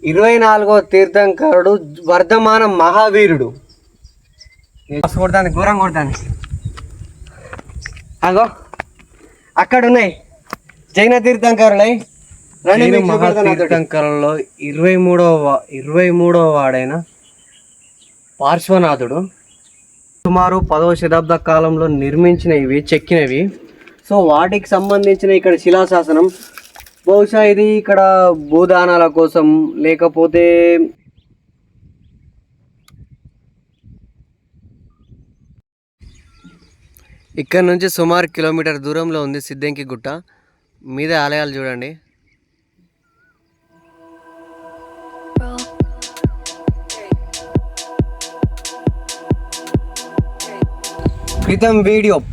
24వ తీర్థంకరుడు వర్ధమాన మహావీరుడు. కొడతాను, ఘోరం కొడతాను. అగో అక్కడ ఉన్నాయి జైన తీర్థంకరులై. మహాతీర్థంకరులలో 23వ వాడైన పార్శ్వనాథుడు సుమారు 10వ శతాబ్ద కాలంలో నిర్మించినవి, చెక్కినవి. సో వాటికి సంబంధించిన ఇక్కడ శిలాశాసనం. బహుశా ఇది ఇక్కడ భూదానాల కోసం లేకపోతే ఇక్కడ నుంచి సుమారు కిలోమీటర్ దూరంలో ఉంది సిద్ధంకి గుట్ట మీద. ఆలయాలు చూడండి.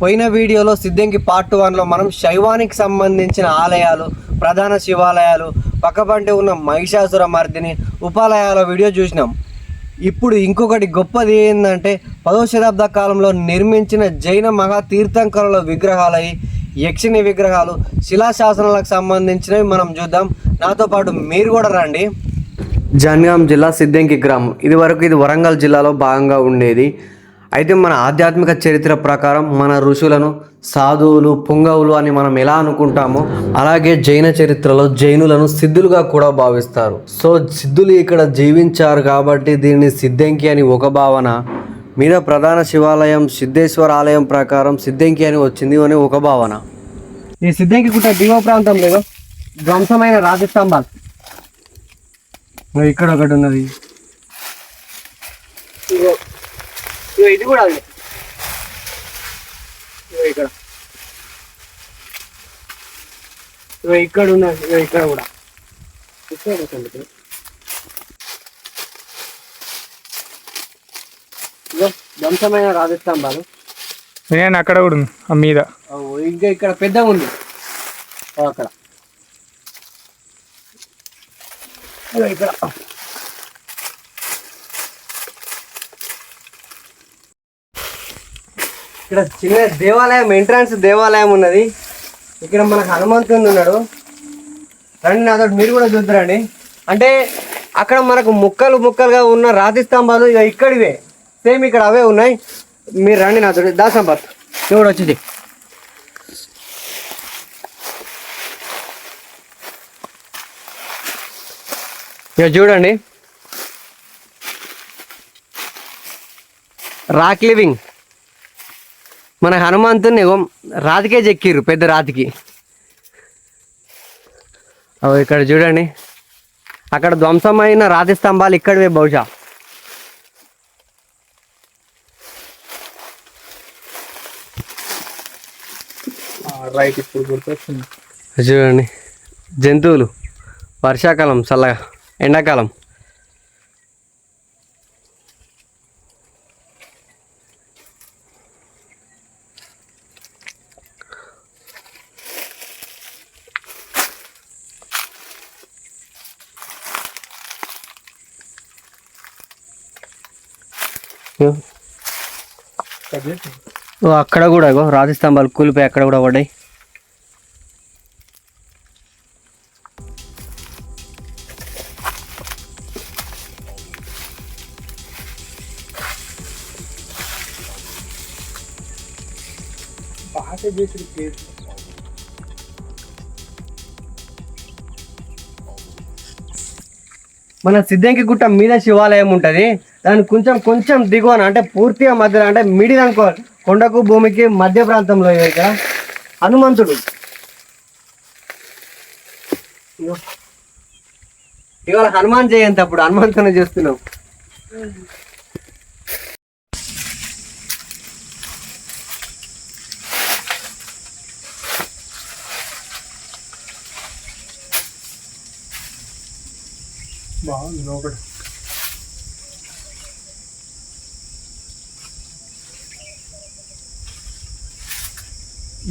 పోయిన వీడియోలో సిద్ధంకి పార్ట్ 1లో మనం శైవానికి సంబంధించిన ఆలయాలు, ప్రధాన శివాలయాలు, పక్కపంటే ఉన్న మహిషాసుర మర్దిని ఉపాలయాల వీడియో చూసినాం. ఇప్పుడు ఇంకొకటి గొప్పది ఏంటంటే 10వ శతాబ్ద కాలంలో నిర్మించిన జైన మహా తీర్థంకరుల విగ్రహాలు, యక్షిణి విగ్రహాలు, శిలాశాసనాలకు సంబంధించినవి మనం చూద్దాం. నాతో పాటు మీరు కూడా రండి. జనగాం జిల్లా సిద్ధంకి గ్రామం. ఇది వరంగల్ జిల్లాలో భాగంగా ఉండేది. అయితే మన ఆధ్యాత్మిక చరిత్ర ప్రకారం మన ఋషులను సాధువులు, పుంగవులు అని మనం ఎలా అనుకుంటామో అలాగే జైన చరిత్రలో జైనులను సిద్ధులుగా కూడా భావిస్తారు. సో సిద్ధులు ఇక్కడ జీవించారు కాబట్టి దీన్ని సిద్ధంకి అని ఒక భావన. మీద ప్రధాన శివాలయం సిద్ధేశ్వర ఆలయం ప్రకారం సిద్ధంకి అని వచ్చింది అని ఒక భావన. ఈ సిద్ధంకి గుట్ట దిగువ ప్రాంతంలో ధ్వంసమైన రాజస్తంభాలు ఇక్కడ ఒకటి ఉన్నది. ఇది కూడా ఇక్కడ ఇక్కడ ఉన్నది. ఇక్కడ కూడా ధ్వంసమైన రాజస్తంభాలు. అక్కడ కూడా ఉంది మీద. ఇంకా ఇక్కడ పెద్దగా ఉంది. అక్కడ ఇక్కడ ఇక్కడ చిన్న దేవాలయం, ఎంట్రన్స్ దేవాలయం ఉన్నది. ఇక్కడ మనకు హనుమంతుడు ఉన్నాడు. రండి నాతో, మీరు కూడా చూద్దరండి. అంటే అక్కడ మనకు ముక్కలు ముక్కలుగా ఉన్న రాతి స్తంభాలు ఇక్కడివే సేమ్ ఇక్కడ అవే ఉన్నాయి. మీరు రండి నాతో. దాసంపత్ చూడు వచ్చింది. ఇక చూడండి, రాక్ లివింగ్. మన హనుమంతుని రాతికే చెక్కిర్రు, పెద్ద రాతికి. ఇక్కడ చూడండి, అక్కడ ధ్వంసమైన రాతి స్తంభాలు ఇక్కడవే బహుశా. చూడండి జంతువులు, వర్షాకాలం చల్లగా, ఎండాకాలం. అక్కడ కూడా రాతి స్తంభాలు కూలిపోయి అక్కడ కూడా పడ్డాయి. మన సిద్ధంకి గుట్ట మీద శివాలయం ఉంటుంది. దాని కొంచెం దిగువన, అంటే పూర్తిగా మధ్యలో, అంటే మిడిల్ అనుకో, కొండకు భూమికి మధ్య ప్రాంతంలో ఇక్కడ హనుమంతుడు. ఇవాళ హనుమాన్ జయంతి, అప్పుడు హనుమంతుని చేస్తున్నాం. బాగుంది లోపల.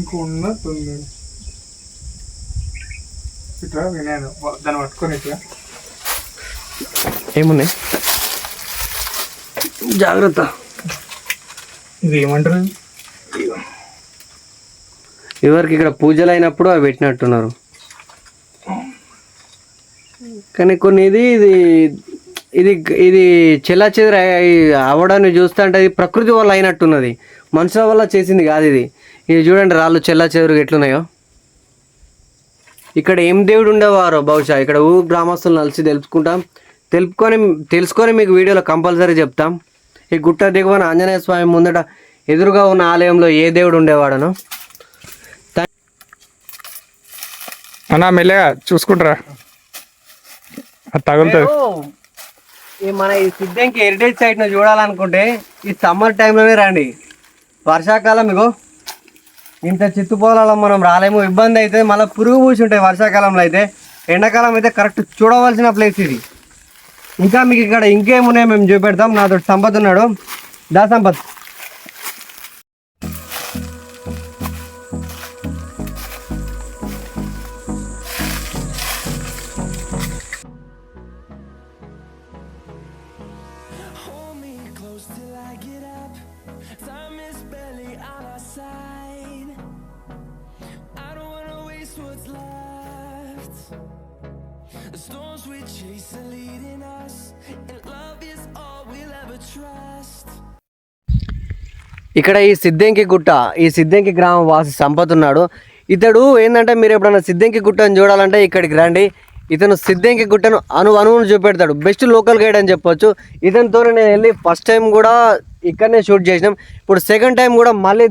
ఇంకో ఉన్నట్టుంది ఇట్లా వినాను. దాన్ని పట్టుకొని ఇట్లా ఏమున్నాయి, జాగ్రత్త. ఇది ఏమంటారు, ఎవరికి ఇక్కడ పూజలు అయినప్పుడు అవి పెట్టినట్టున్నారు. కానీ కొన్ని ఇది ఇది ఇది ఇది చెల్లాచెదర అవ్వడాన్ని చూస్తుంటే అది ప్రకృతి వల్ల అయినట్టున్నది, మనుషుల వల్ల చేసింది కాదు ఇది. ఇది చూడండి రాళ్ళు చెల్లాచెదరు ఎట్లున్నాయో. ఇక్కడ ఏం దేవుడు ఉండేవారో బహుశా ఇక్కడ గ్రామస్తులు కలిసి తెలుసుకొని మీకు వీడియోలో కంపల్సరీ చెప్తాం. ఈ గుట్ట దిగువన ఆంజనేయ స్వామి ముందట ఎదురుగా ఉన్న ఆలయంలో ఏ దేవుడు ఉండేవాడనో. అన్నా మెల్లగా చూసుకుంటారా, తగులుతుంది. మన ఈ సిద్ధంకి హెరిటేజ్ సైట్ను చూడాలనుకుంటే ఈ సమ్మర్ టైంలోనే రండి. వర్షాకాలం ఇగో ఇంత చిత్తుపోలలో మనం రాలేము, ఇబ్బంది అయితే. మళ్ళీ పురుగు పూసి ఉంటాయి వర్షాకాలంలో అయితే. ఎండాకాలం అయితే కరెక్ట్ చూడవలసిన ప్లేస్ ఇది. ఇంకా మీకు ఇక్కడ ఇంకేమున్నాయో మేము చూపెడతాం. నాతో సంపత్ ఉన్నాడు, దా Sampath. The storms we chase are leading us, and love is all we'll ever trust. ఇక్కడ ఈ సిద్ధంకి గుట్ట, ఈ సిద్ధంకి గ్రామం వాసి సంపత్ ఉన్నాడు. ఇతడు ఏంటంటే మీరు ఎప్పుడైనా సిద్ధంకి గుట్టను చూడాలంటే ఇక్కడికి రండి. ఇతను సిద్ధంకి గుట్టను అనువును చూపెడతాడు. బెస్ట్ లోకల్ గైడ్ అని చెప్పొచ్చు. ఇతనితో నేను వెళ్ళి ఫస్ట్ టైం కూడా ఇక్కడనే షూట్ చేసినాం. ఇప్పుడు సెకండ్ టైం కూడా మళ్ళీ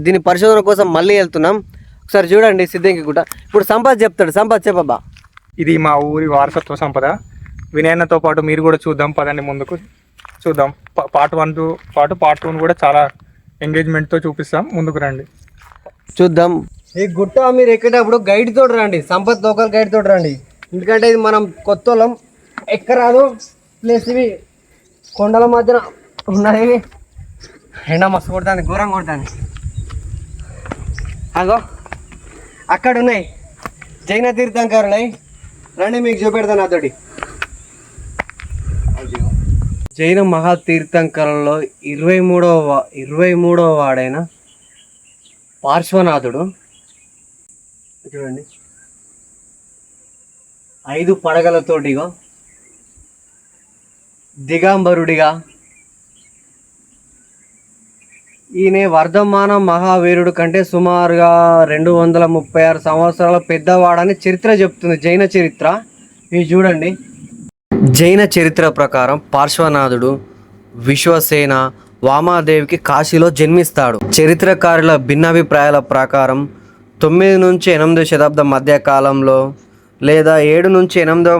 దీని పరిశోధన కోసం మళ్ళీ వెళ్తున్నాం. ఒకసారి చూడండి సిద్ధంకి గుట్ట. ఇప్పుడు సంపత్ చెప్తాడు. సంపత్ చెప్పబ్బా. ఇది మా ఊరి వారసత్వ సంపద. వినయన్నతో పాటు మీరు కూడా చూద్దాం పదండి, ముందుకు చూద్దాం. పార్ట్ 1తో పాటు పార్ట్ 2 కూడా చాలా ఎంగేజ్మెంట్తో చూపిస్తాం. ముందుకు రండి చూద్దాం. ఈ గుట్ట మీరు ఎక్కేటప్పుడు గైడ్ తోటి రండి, సంపత్ లోకల్ గైడ్ తోటి రండి. ఎందుకంటే ఇది మనం కొత్త వాళ్ళం, ఎక్కరాదు. ప్లస్ ఇవి కొండల మధ్యన ఉన్నాయి. ఎండ మస్తు కొడుతుంది, ఘోరంగా కొడుతుంది. అగో అక్కడ ఉన్నాయి జైన తీర్థంకరులు. రండి మీకు చూపెడతాను నాతోటి. జైన మహా తీర్థంకరంలో 23వ వాడైన పార్శ్వనాథుడు చూడండి 5 పడగలతోటిగా దిగంబరుడిగా ఈయన వర్ధమాన మహావీరుడు కంటే సుమారుగా 236 సంవత్సరాల పెద్దవాడని చరిత్ర చెప్తుంది, జైన చరిత్ర. ఇవి చూడండి. జైన చరిత్ర ప్రకారం పార్శ్వనాథుడు విశ్వసేన వామాదేవికి కాశీలో జన్మిస్తాడు. చరిత్రకారుల భిన్నాభిప్రాయాల ప్రకారం 9 నుంచి 8వ శతాబ్దం మధ్య కాలంలో లేదా 7 నుంచి 8వ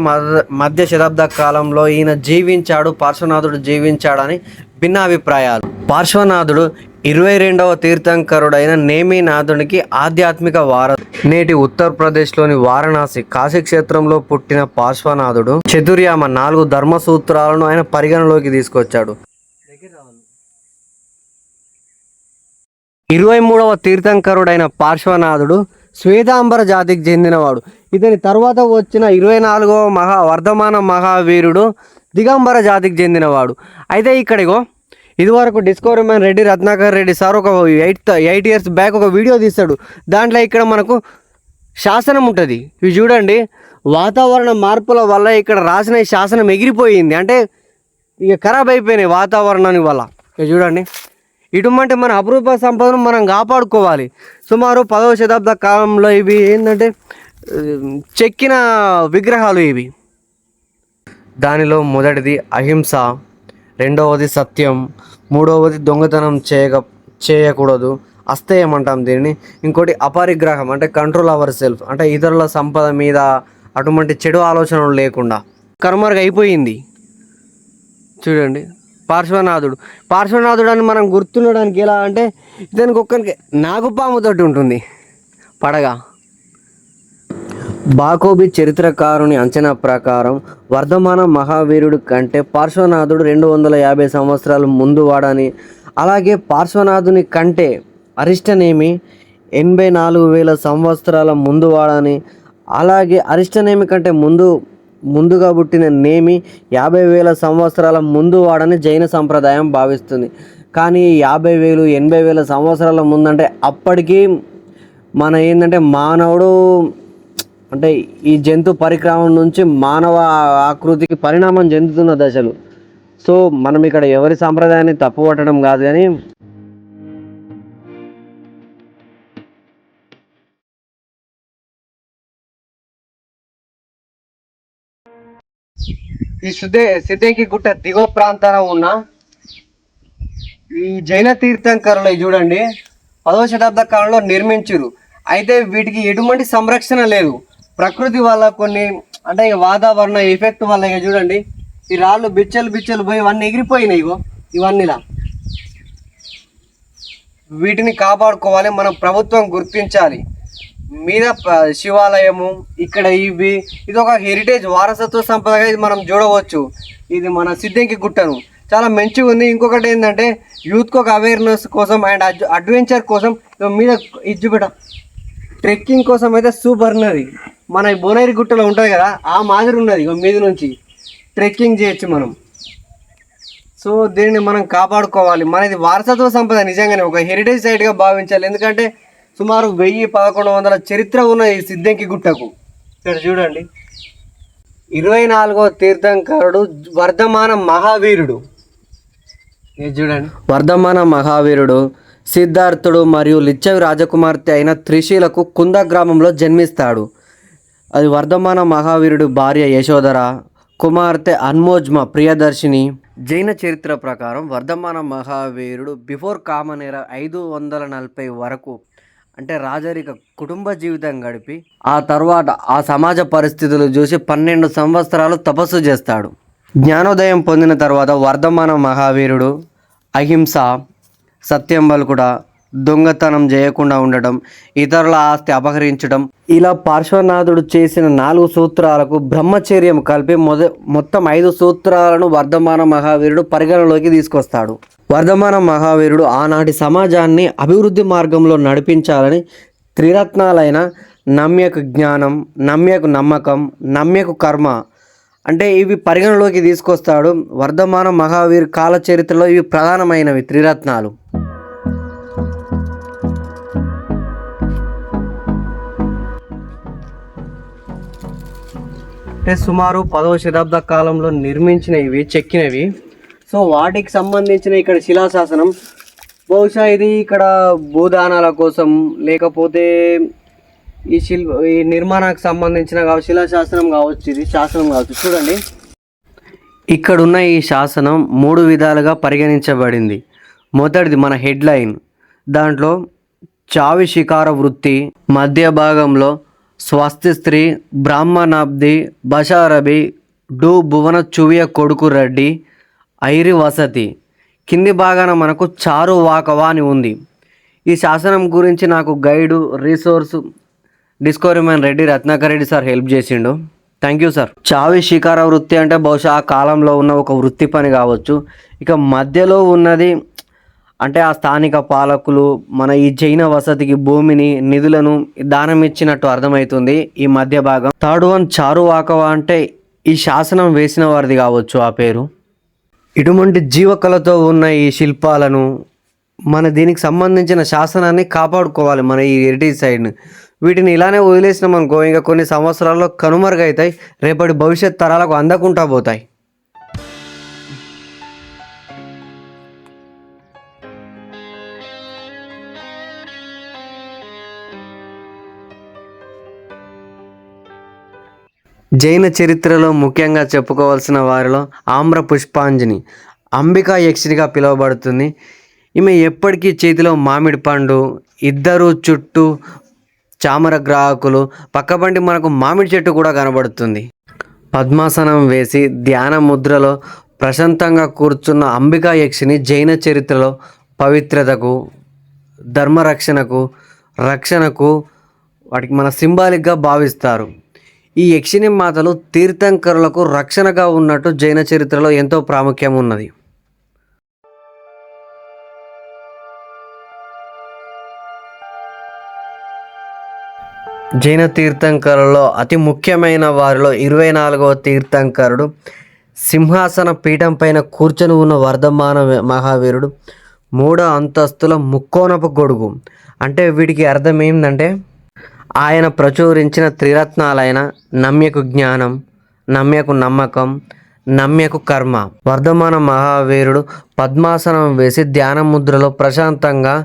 మధ్య శతాబ్ద కాలంలో ఈయన జీవించాడు, పార్శ్వనాథుడు జీవించాడని భిన్నాభిప్రాయాలు. పార్శ్వనాథుడు 22వ తీర్థంకరుడైన నేమినాథునికి ఆధ్యాత్మిక వారధి. నేటి ఉత్తరప్రదేశ్లోని వారణాసి కాశీక్షేత్రంలో పుట్టిన పార్శ్వనాథుడు చతుర్యామ 4 ధర్మసూత్రాలను ఆయన పరిగణలోకి తీసుకొచ్చాడు. 23వ తీర్థంకరుడైన పార్శ్వనాథుడు శ్వేతాంబర జాతికి చెందినవాడు. ఇతని తర్వాత వచ్చిన 24వ వర్ధమాన మహావీరుడు దిగంబర జాతికి చెందినవాడు. అయితే ఇక్కడిగో ఇదివరకు discovery man Reddy Ratnakar Reddy sir ఒక 8 ఇయర్స్ బ్యాక్ ఒక వీడియో తీస్తాడు. దాంట్లో ఇక్కడ మనకు శాసనం ఉంటుంది. ఇవి చూడండి, వాతావరణ మార్పుల వల్ల ఇక్కడ రాసిన ఈ శాసనం ఎగిరిపోయింది, అంటే ఇక ఖరాబ్ అయిపోయినాయి వాతావరణానికి వల్ల. ఇక చూడండి, ఇటువంటి మన అపరూప సంపదను మనం కాపాడుకోవాలి. సుమారు 10వ శతాబ్ద కాలంలో ఇవి ఏంటంటే చెక్కిన విగ్రహాలు ఇవి. దానిలో మొదటిది అహింస, 2వది సత్యం, 3వది దొంగతనం చేయకూడదు, అస్తేయం అంటాం దీన్ని. ఇంకోటి అపరిగ్రహం, అంటే కంట్రోల్ అవర్ సెల్ఫ్, అంటే ఇతరుల సంపద మీద అటువంటి చెడు ఆలోచనలు లేకుండా. కర్మర్గా అయిపోయింది. చూడండి పార్శ్వనాథుడు అని మనం గుర్తుండడానికి ఎలా అంటే ఇతనికి ఒక్కరికి నాగుపాముతోటి ఉంటుంది పడగ. బాకోబి చరిత్రకారుని అంచనా ప్రకారం వర్ధమాన మహావీరుడు కంటే పార్శ్వనాథుడు 250 సంవత్సరాలు ముందు వాడని, అలాగే పార్శ్వనాథుని కంటే అరిష్టనేమి 84,000 సంవత్సరాల ముందు వాడని, అలాగే అరిష్టనేమి కంటే ముందుగా పుట్టిన నేమి 50,000 సంవత్సరాల ముందు వాడని జైన సంప్రదాయం భావిస్తుంది. కానీ 50,000 80,000 సంవత్సరాల ముందంటే అప్పటికి మన ఏంటంటే మానవుడు అంటే ఈ జంతు పరిక్రమం నుంచి మానవ ఆకృతికి పరిణామం చెందుతున్న దశలు. సో మనం ఇక్కడ ఎవరి సాంప్రదాయాన్ని తప్పుపట్టడం కాదు, కానీ ఈ సిద్ధంకి గుట్ట దిగువ ప్రాంతాన ఉన్న ఈ జైన తీర్థంకరులు చూడండి 10వ శతాబ్ద కాలంలో నిర్మించారు. అయితే వీటికి ఎటువంటి సంరక్షణ లేదు. ప్రకృతి వల్ల కొన్ని అంటే వాతావరణ ఎఫెక్ట్ వల్ల ఇక చూడండి ఈ రాళ్ళు బిచ్చలు పోయి ఇవన్నీ ఎగిరిపోయినాయి. ఇవన్నీలా వీటిని కాపాడుకోవాలి, మనం ప్రభుత్వం గుర్తించాలి. మీద శివాలయము ఇక్కడ ఇది ఒక హెరిటేజ్ వారసత్వ సంపదగా ఇది మనం చూడవచ్చు. ఇది మన సిద్ధంకి గుట్టను చాలా మంచిగా ఉంది. ఇంకొకటి ఏంటంటే యూత్కి ఒక అవేర్నెస్ కోసం అండ్ అడ్వెంచర్ కోసం మీద ఇజ్జుబిట ట్రెక్కింగ్ కోసం అయితే సూపర్ ఉన్నది. మన భువనగిరి గుట్టలో ఉంటుంది కదా ఆ మాదిరి ఉన్నది. మీద నుంచి ట్రెక్కింగ్ చేయొచ్చు మనం. సో దీన్ని మనం కాపాడుకోవాలి. మనది వారసత్వ సంపద, నిజంగానే ఒక హెరిటేజ్ సైట్గా భావించాలి. ఎందుకంటే సుమారు 1000-1100 చరిత్ర ఉన్న ఈ సిద్ధంకి గుట్టకు. ఇక్కడ చూడండి 24వ తీర్థంకరుడు వర్ధమాన మహావీరుడు. ఇది చూడండి వర్ధమాన మహావీరుడు సిద్ధార్థుడు మరియు లిచ్చవి రాజకుమార్తె అయిన త్రిశీలకు కుంద గ్రామంలో జన్మిస్తాడు. అది వర్ధమాన మహావీరుడు భార్య యశోధర, కుమార్తె అన్మోజ్మ ప్రియదర్శిని. జైన చరిత్ర ప్రకారం వర్ధమాన మహావీరుడు బిఫోర్ కామన్ ఎరా 540 వరకు అంటే రాజరిక కుటుంబ జీవితం గడిపి ఆ తర్వాత ఆ సమాజ పరిస్థితులు చూసి 12 సంవత్సరాలు తపస్సు చేస్తాడు. జ్ఞానోదయం పొందిన తర్వాత వర్ధమాన మహావీరుడు అహింస, సత్యం పలుకుట, దొంగతనం చేయకుండా ఉండటం, ఇతరుల ఆస్తి అపహరించడం, ఇలా పార్శ్వనాథుడు చేసిన 4 సూత్రాలకు బ్రహ్మచర్యం కలిపి మొత్తం 5 సూత్రాలను వర్ధమాన మహావీరుడు పరిగణలోకి తీసుకొస్తాడు. వర్ధమాన మహావీరుడు ఆనాటి సమాజాన్ని అభివృద్ధి మార్గంలో నడిపించాలని త్రిరత్నాలైన నమ్యకు జ్ఞానం, నమ్యకు నమ్మకం, నమ్యకు కర్మ అంటే ఇవి పరిగణలోకి తీసుకొస్తాడు. వర్ధమాన మహావీరు కాల చరిత్రలో ఇవి ప్రధానమైనవి త్రిరత్నాలు. అంటే సుమారు 10వ శతాబ్ద కాలంలో నిర్మించినవి, చెక్కినవి. సో వాటికి సంబంధించిన ఇక్కడ శిలాశాసనం బహుశా ఇది ఇక్కడ భూదానాల కోసం లేకపోతే ఈ నిర్మాణానికి సంబంధించిన శిలాశాసనం కావచ్చు, ఇది శాసనం కావచ్చు. చూడండి ఇక్కడున్న ఈ శాసనం 3 విధాలుగా పరిగణించబడింది. మొదటిది మన హెడ్లైన్, దాంట్లో చావి శికార వృత్తి, మధ్య భాగంలో స్వస్తి స్త్రీ, బ్రాహ్మణాబ్ది, బషారబి, డు భువన చువియ కొడుకు రెడ్డి, ఐరి వసతి, కింది భాగాన మనకు చారు వాకవా అని ఉంది. ఈ శాసనం గురించి నాకు guide resource discovery man Reddy Ratnakar Reddy sir help చేసిండు. Thank you sir. చావి శికార వృత్తి అంటే బహుశా ఆ కాలంలో ఉన్న ఒక వృత్తి పని కావచ్చు. ఇక మధ్యలో ఉన్నది అంటే ఆ స్థానిక పాలకులు మన ఈ జైన వసతికి భూమిని, నిధులను దానం ఇచ్చినట్టు అర్థమవుతుంది ఈ మధ్య భాగం. థర్డ్ వన్ చారు వాకవా అంటే ఈ శాసనం వేసిన వారిది కావచ్చు ఆ పేరు. ఇటువంటి జీవకళతో ఉన్న ఈ శిల్పాలను మన దీనికి సంబంధించిన శాసనాన్ని కాపాడుకోవాలి. మన ఈ హెరిటేజ్ సైడ్ని వీటిని ఇలానే వదిలేసినాం అనుకో ఇంకా కొన్ని సంవత్సరాల్లో కనుమరుగవుతాయి, రేపటి భవిష్యత్ తరాలకు అందకుండా పోతాయి. జైన చరిత్రలో ముఖ్యంగా చెప్పుకోవాల్సిన వారిలో ఆమ్ర పుష్పాంజని అంబికా యక్షినిగా పిలువబడుతుంది. ఈమె ఎప్పటికీ చేతిలో మామిడి పండు, ఇద్దరు చుట్టూ చామర గ్రాహకులు, పక్కబండి మనకు మామిడి చెట్టు కూడా కనబడుతుంది. పద్మాసనం వేసి ధ్యాన ముద్రలో ప్రశాంతంగా కూర్చున్న అంబికా యక్షిని జైన చరిత్రలో పవిత్రతకు, ధర్మరక్షణకు, రక్షణకు వాటికి మన సింబాలిక్గా భావిస్తారు. ఈ యక్షిని మాతలు తీర్థంకరులకు రక్షణగా ఉన్నట్టు జైన చరిత్రలో ఎంతో ప్రాముఖ్యం ఉన్నది. జైన తీర్థంకరులలో అతి ముఖ్యమైన వారిలో 24వ తీర్థంకరుడు సింహాసన పీఠం పైన కూర్చొని ఉన్న వర్ధమాన మహావీరుడు 3వ అంతస్తుల ముక్కోనపు గొడుగు. అంటే వీటికి అర్థం ఏంటంటే ఆయన ప్రచురించిన త్రిరత్నాలైన నమ్యకు జ్ఞానం, నమ్యకు నమ్మకం, నమ్యకు కర్మ. వర్ధమాన మహావీరుడు పద్మాసనం వేసి ధ్యాన ముద్రలో ప్రశాంతంగా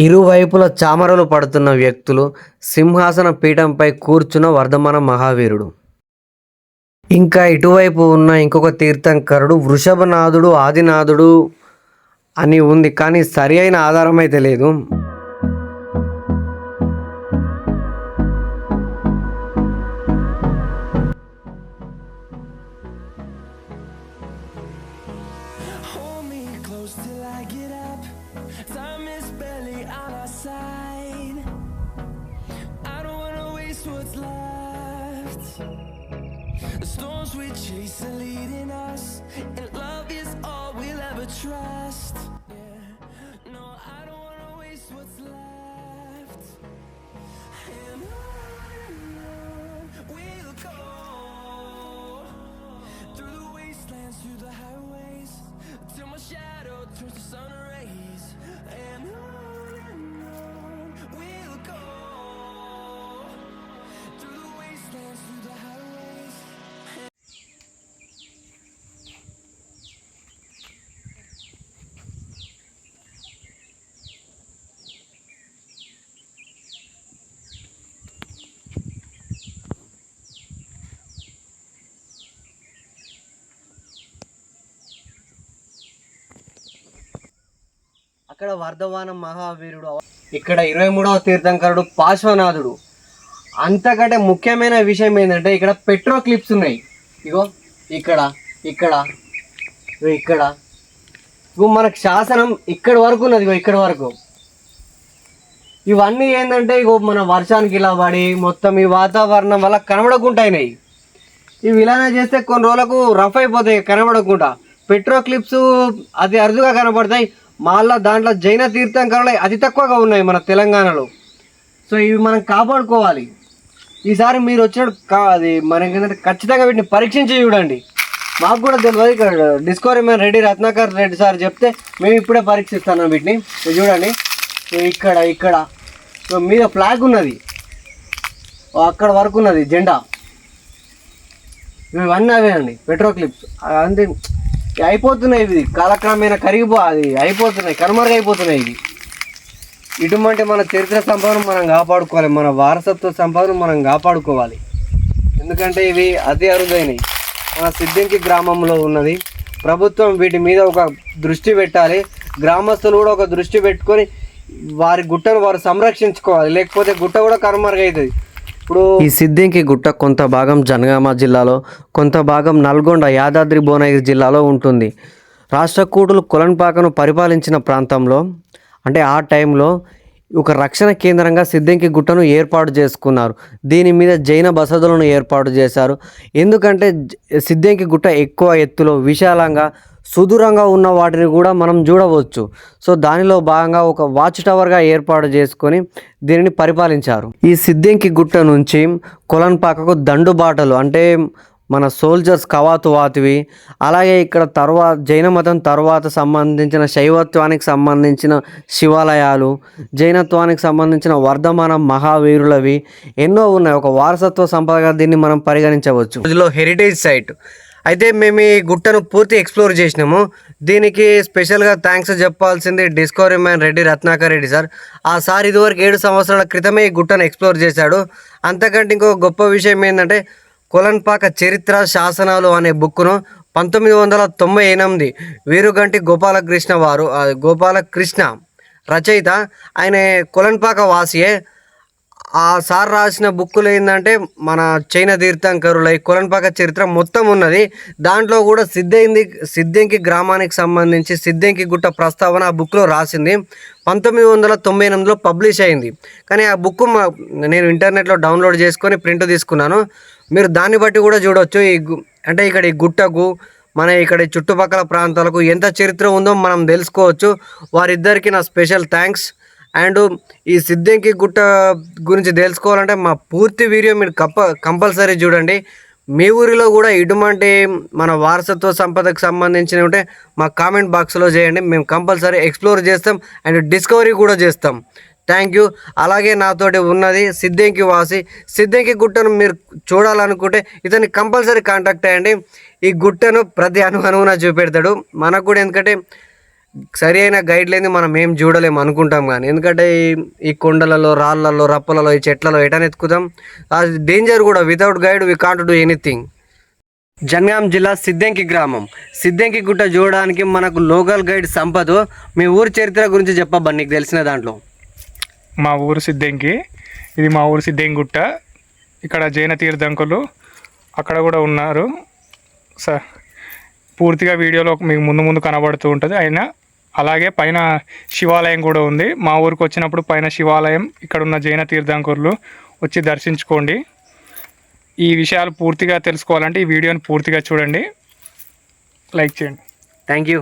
ఇరువైపుల చామరలు పడుతున్న వ్యక్తులు సింహాసన పీఠంపై కూర్చున్న వర్ధమాన మహావీరుడు. ఇంకా ఇటువైపు ఉన్న ఇంకొక తీర్థంకరుడు వృషభనాథుడు, ఆదినాథుడు అని ఉంది, కానీ సరి అయిన ఆధారం అయితే లేదు. Hold me close till I get up. Time is barely on our side. I don't wanna waste what's left. The storms we chase are leading us, and love is all we'll ever trust. Yeah, no, I don't wanna waste what's left. And on we'll go, through the wastelands, through the highways, till my shadow turns to sun rays. And on we'll go, through the wastelands, through the highways. అక్కడ వర్ధమాన మహావీరుడు, ఇక్కడ 23వ తీర్థంకరుడు పార్శ్వనాథుడు. అంతకంటే ముఖ్యమైన విషయం ఏంటంటే ఇక్కడ petro clips ఉన్నాయి. ఇగో ఇక్కడ ఇక్కడ ఇగో ఇక్కడ ఇగో మనకు శాసనం ఇక్కడ వరకు ఉన్నది. ఇగో ఇక్కడ వరకు ఇవన్నీ ఏంటంటే ఇగో మన వర్షానికి ఇలా పడి మొత్తం ఈ వాతావరణం వల్ల కనబడకుంటాయినాయి. ఇవి ఇలానే చేస్తే కొన్ని రోజులకు రఫ్ అయిపోతాయి కనబడకుండా. పెట్రో క్లిప్స్ అది అరుదుగా కనబడతాయి. మళ్ళా దాంట్లో జైన తీర్థంకరులు అతి తక్కువగా ఉన్నాయి మన తెలంగాణలో. సో ఇవి మనం కాపాడుకోవాలి. ఈసారి మీరు వచ్చినప్పుడు అది మనకి ఏంటంటే ఖచ్చితంగా వీటిని పరీక్షించి చూడండి. మాకు కూడా తెలియదు, ఇక్కడ discovery man Reddy Ratnakar Reddy sir చెప్తే మేము ఇప్పుడే పరీక్షిస్తున్నాం వీటిని. ఇది చూడండి, ఇక్కడ ఇక్కడ మీద ఫ్లాగ్ ఉన్నది, అక్కడ వరకు ఉన్నది జెండా. ఇవన్నీ అవేనండి పెట్రో క్లిప్స్. అంతే అయిపోతున్నాయి, ఇవి కాలక్రమేణా అది అయిపోతున్నాయి, కనుమరుగైపోతున్నాయి ఇవి. ఇటువంటి మన చరిత్ర సంపదను మనం కాపాడుకోవాలి, మన వారసత్వ సంపదను మనం కాపాడుకోవాలి. ఎందుకంటే ఇవి అతి అరుదైనవి. మన సిద్దింకి గ్రామంలో ఉన్నది. ప్రభుత్వం వీటి మీద ఒక దృష్టి పెట్టాలి, గ్రామస్తులు కూడా ఒక దృష్టి పెట్టుకొని వారి గుట్టను వారు సంరక్షించుకోవాలి, లేకపోతే గుట్ట కూడా కనుమరుగవుతుంది. ఇప్పుడు ఈ సిద్దింకి గుట్ట కొంత భాగం జనగామ జిల్లాలో, కొంత భాగం నల్గొండ, యాదాద్రి భువనగిరి జిల్లాలో ఉంటుంది. రాష్ట్రకూటులు కొలన్పాకను పరిపాలించిన ప్రాంతంలో, అంటే ఆ టైంలో ఒక రక్షణ కేంద్రంగా సిద్దింకి గుట్టను ఏర్పాటు చేసుకున్నారు. దీని మీద జైన బసదులను ఏర్పాటు చేశారు. ఎందుకంటే సిద్దింకి గుట్ట ఎక్కువ ఎత్తులో, విశాలంగా, సుదూరంగా ఉన్న వాటిని కూడా మనం చూడవచ్చు. సో దానిలో భాగంగా ఒక వాచ్ టవర్గా ఏర్పాటు చేసుకొని దీనిని పరిపాలించారు. ఈ సిద్దింకి గుట్ట నుంచి కొలన్పాకకు దండుబాటలు, అంటే మన సోల్జర్స్ కవాతువాతివి, అలాగే ఇక్కడ తర్వాత జైన మతం తర్వాత సంబంధించిన శైవత్వానికి సంబంధించిన శివాలయాలు, జైనత్వానికి సంబంధించిన వర్ధమాన మహావీరులవి ఎన్నో ఉన్నాయి. ఒక వారసత్వ సంపదగా దీన్ని మనం పరిగణించవచ్చు. ఇందులో హెరిటేజ్ సైట్. అయితే మేము ఈ గుట్టను పూర్తి ఎక్స్ప్లోర్ చేసినాము. దీనికి స్పెషల్గా థ్యాంక్స్ చెప్పాల్సింది discovery man Reddy Ratnakar Reddy sir. ఆ సార్ ఇదివరకు 7 సంవత్సరాల క్రితమే ఈ గుట్టను ఎక్స్ప్లోర్ చేశాడు. అంతకంటే ఇంకో గొప్ప విషయం ఏంటంటే కొలన్పాక చరిత్ర శాసనాలు అనే బుక్ను 1998 వీరుగంటి గోపాలకృష్ణ రచయిత, ఆయన కొలన్పాక వాసియే. ఆ సార్ రాసిన బుక్కులు ఏంటంటే మన చైన తీర్థంకరులై కొలన్పాక చరిత్ర మొత్తం ఉన్నది. దాంట్లో కూడా సిద్దింకి గ్రామానికి సంబంధించి సిద్దింకి గుట్ట ప్రస్తావన ఆ బుక్లో రాసింది. 1998లో పబ్లిష్ అయింది. కానీ ఆ బుక్ నేను ఇంటర్నెట్లో డౌన్లోడ్ చేసుకొని ప్రింట్ తీసుకున్నాను. మీరు దాన్ని బట్టి కూడా చూడవచ్చు. అంటే ఇక్కడ ఈ గుట్టకు మన ఇక్కడ చుట్టుపక్కల ప్రాంతాలకు ఎంత చరిత్ర ఉందో మనం తెలుసుకోవచ్చు. వారిద్దరికి నా స్పెషల్ థ్యాంక్స్. అండ్ ఈ సిద్దింకి గుట్ట గురించి తెలుసుకోవాలంటే మా పూర్తి వీడియో మీరు కంపల్సరీ చూడండి. మీ ఊరిలో కూడా ఇటువంటి మన వారసత్వ సంపదకు సంబంధించినవి ఉంటే మా కామెంట్ బాక్స్లో చేయండి. మేము కంపల్సరీ ఎక్స్ప్లోర్ చేస్తాం అండ్ డిస్కవరీ కూడా చేస్తాం. Thank you. అలాగే నాతోటి ఉన్నది సిద్ధంకి వాసి. సిద్ధంకి గుట్టను మీరు చూడాలనుకుంటే ఇతన్ని కంపల్సరీ కాంటాక్ట్ అయ్యండి. ఈ గుట్టను ప్రతి అనుగుణంగా చూపెడతాడు. మనకు కూడా ఎందుకంటే సరి అయిన గైడ్ లేని మనం ఏం చూడలేము అనుకుంటాం, కానీ ఎందుకంటే ఈ కొండలలో, రాళ్ళల్లో, రప్పలలో, ఈ చెట్లలో ఎటని ఎత్తుకుతాం. అది డేంజర్ కూడా. Without guide we can't do anything. Jangaon జిల్లా సిద్ధంకి గ్రామం. సిద్ధంకి గుట్ట చూడడానికి మనకు లోకల్ గైడ్ సంపత్. మీ ఊరి చరిత్ర గురించి చెప్పబ్బా నీకు తెలిసిన దాంట్లో. మా ఊరు సిద్ధంకి, ఇది మా ఊరు సిద్ధంకి గుట్ట. ఇక్కడ జైన తీర్థంకులు అక్కడ కూడా ఉన్నారు సార్. పూర్తిగా వీడియోలో మీకు ముందు కనబడుతూ ఉంటుంది. అయినా అలాగే పైన శివాలయం కూడా ఉంది. మా ఊరికి వచ్చినప్పుడు పైన శివాలయం, ఇక్కడ ఉన్న జైన తీర్థంకులు వచ్చి దర్శించుకోండి. ఈ విషయాలు పూర్తిగా తెలుసుకోవాలంటే ఈ వీడియోని పూర్తిగా చూడండి, లైక్ చేయండి. Thank you.